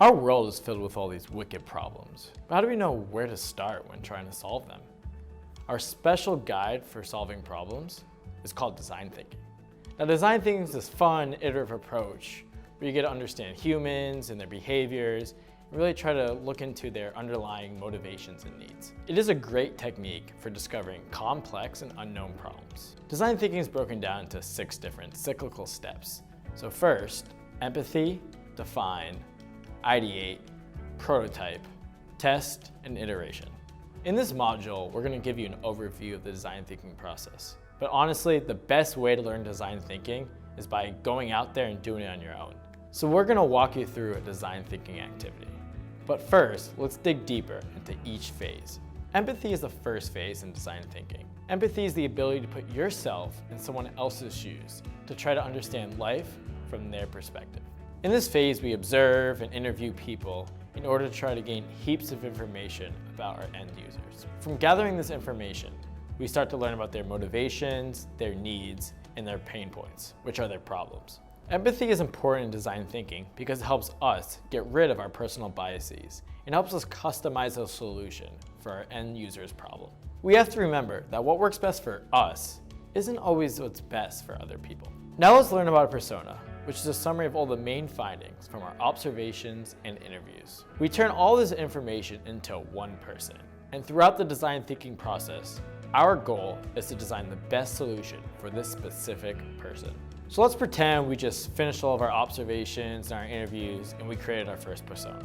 Our world is filled with all these wicked problems, but how do we know where to start when trying to solve them? Our special guide for solving problems is called design thinking. Now, design thinking is this fun, iterative approach where you get to understand humans and their behaviors and really try to look into their underlying motivations and needs. It is a great technique for discovering complex and unknown problems. Design thinking is broken down into 6 different cyclical steps. So first, empathy, define, ideate, prototype, test, and iteration. In this module, we're going to give you an overview of the design thinking process. But honestly, the best way to learn design thinking is by going out there and doing it on your own. So we're going to walk you through a design thinking activity. But first, let's dig deeper into each phase. Empathy is the first phase in design thinking. Empathy is the ability to put yourself in someone else's shoes to try to understand life from their perspective. In this phase, we observe and interview people in order to try to gain heaps of information about our end users. From gathering this information, we start to learn about their motivations, their needs, and their pain points, which are their problems. Empathy is important in design thinking because it helps us get rid of our personal biases and helps us customize a solution for our end user's problem. We have to remember that what works best for us isn't always what's best for other people. Now let's learn about a persona, which is a summary of all the main findings from our observations and interviews. We turn all this information into one person. And throughout the design thinking process, our goal is to design the best solution for this specific person. So let's pretend we just finished all of our observations and our interviews and we created our first persona.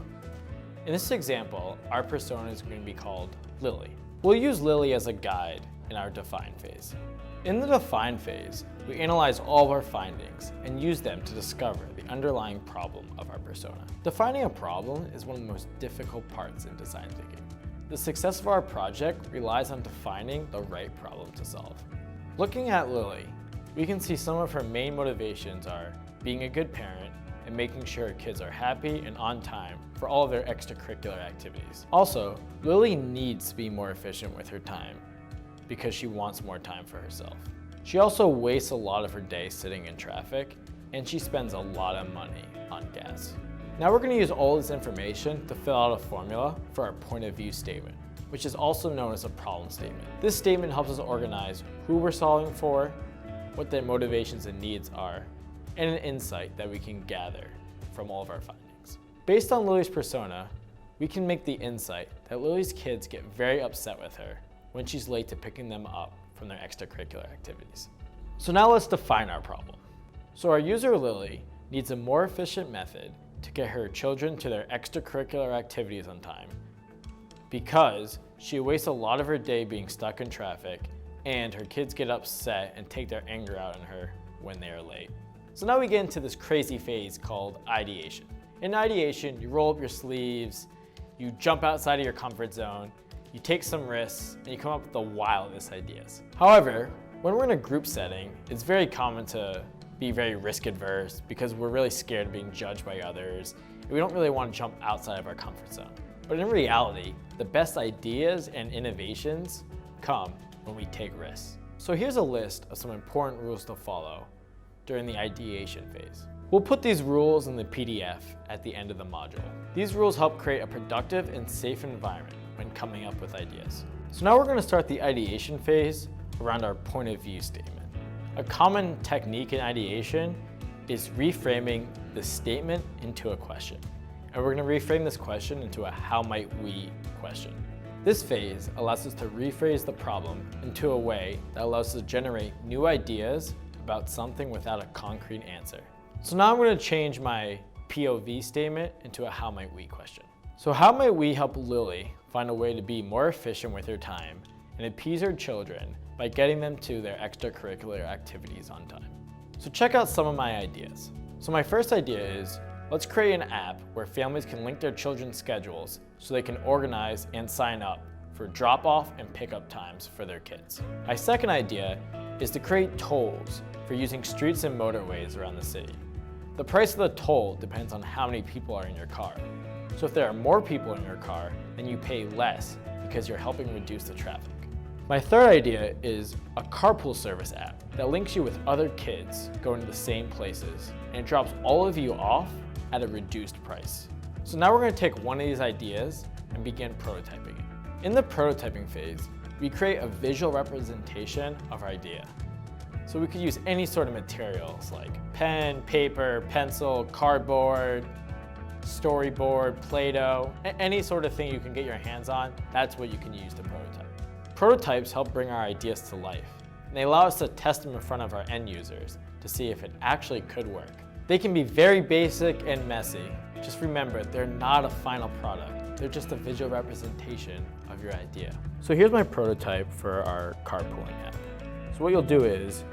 In this example, our persona is going to be called Lily. We'll use Lily as a guide in our define phase. In the define phase, we analyze all of our findings and use them to discover the underlying problem of our persona. Defining a problem is one of the most difficult parts in design thinking. The success of our project relies on defining the right problem to solve. Looking at Lily, we can see some of her main motivations are being a good parent and making sure her kids are happy and on time for all of their extracurricular activities. Also, Lily needs to be more efficient with her time because she wants more time for herself. She also wastes a lot of her day sitting in traffic, and she spends a lot of money on gas. Now we're going to use all this information to fill out a formula for our point of view statement, which is also known as a problem statement. This statement helps us organize who we're solving for, what their motivations and needs are, and an insight that we can gather from all of our findings. Based on Lily's persona, we can make the insight that Lily's kids get very upset with her when she's late to picking them up from their extracurricular activities. So now let's define our problem. So our user Lily needs a more efficient method to get her children to their extracurricular activities on time because she wastes a lot of her day being stuck in traffic and her kids get upset and take their anger out on her when they are late. So now we get into this crazy phase called ideation. In ideation, you roll up your sleeves, you jump outside of your comfort zone, you take some risks, and you come up with the wildest ideas. However, when we're in a group setting, it's very common to be very risk adverse because we're really scared of being judged by others, and we don't really want to jump outside of our comfort zone. But in reality, the best ideas and innovations come when we take risks. So here's a list of some important rules to follow during the ideation phase. We'll put these rules in the PDF at the end of the module. These rules help create a productive and safe environment when coming up with ideas. So now we're going to start the ideation phase around our point of view statement. A common technique in ideation is reframing the statement into a question. And we're going to reframe this question into a how might we question. This phase allows us to rephrase the problem into a way that allows us to generate new ideas about something without a concrete answer. So now I'm going to change my POV statement into a how might we question. So how might we help Lily find a way to be more efficient with her time and appease her children by getting them to their extracurricular activities on time? So check out some of my ideas. So my first idea is, let's create an app where families can link their children's schedules so they can organize and sign up for drop-off and pickup times for their kids. My second idea is to create tolls for using streets and motorways around the city. The price of the toll depends on how many people are in your car. So if there are more people in your car, then you pay less because you're helping reduce the traffic. My third idea is a Carpool Service App that links you with other kids going to the same places and it drops all of you off at a reduced price. So now we're going to take one of these ideas and begin prototyping it. In the prototyping phase, we create a visual representation of our idea. So we could use any sort of materials like pen, paper, pencil, cardboard, storyboard, Play-Doh, any sort of thing you can get your hands on, that's what you can use to prototype. Prototypes help bring our ideas to life, and they allow us to test them in front of our end users to see if it actually could work. They can be very basic and messy. Just remember, they're not a final product. They're just a visual representation of your idea. So here's my prototype for our carpooling app. So what you'll do is,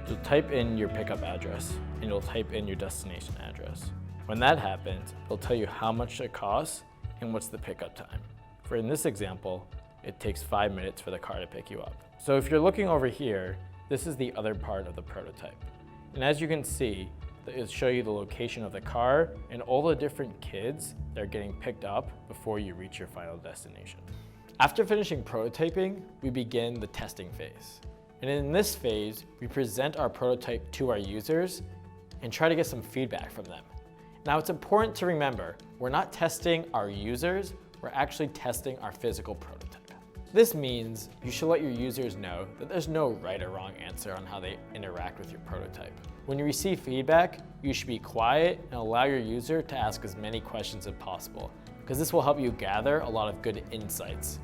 you'll type in your pickup address and you'll type in your destination address. When that happens, it'll tell you how much it costs and what's the pickup time. For in this example, it takes 5 minutes for the car to pick you up. So if you're looking over here, this is the other part of the prototype. And as you can see, it'll show you the location of the car and all the different kids that are getting picked up before you reach your final destination. After finishing prototyping, we begin the testing phase. And in this phase, we present our prototype to our users and try to get some feedback from them. Now it's important to remember, we're not testing our users, we're actually testing our physical prototype. This means you should let your users know that there's no right or wrong answer on how they interact with your prototype. When you receive feedback, you should be quiet and allow your user to ask as many questions as possible, because this will help you gather a lot of good insights.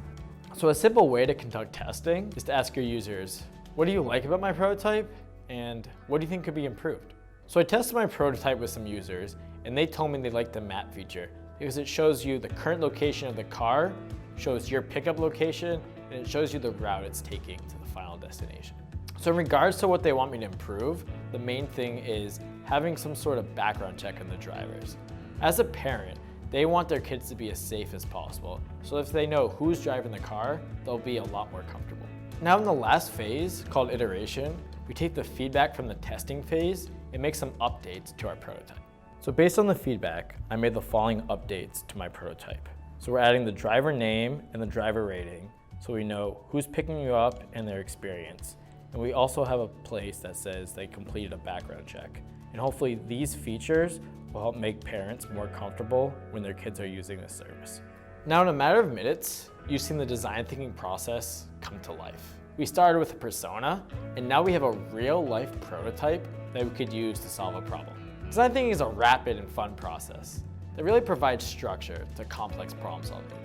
So a simple way to conduct testing is to ask your users, what do you like about my prototype? And what do you think could be improved? So I tested my prototype with some users, and they told me they liked the map feature because it shows you the current location of the car, shows your pickup location, and it shows you the route it's taking to the final destination. So in regards to what they want me to improve, the main thing is having some sort of background check on the drivers. As a parent, they want their kids to be as safe as possible. So if they know who's driving the car, they'll be a lot more comfortable. Now in the last phase, called iteration, we take the feedback from the testing phase and make some updates to our prototype. So based on the feedback, I made the following updates to my prototype. So we're adding the driver name and the driver rating, so we know who's picking you up and their experience. And we also have a place that says they completed a background check. And hopefully these features will help make parents more comfortable when their kids are using this service. Now in a matter of minutes, you've seen the design thinking process come to life. We started with a persona, and now we have a real life prototype that we could use to solve a problem. Design thinking is a rapid and fun process that really provides structure to complex problem solving.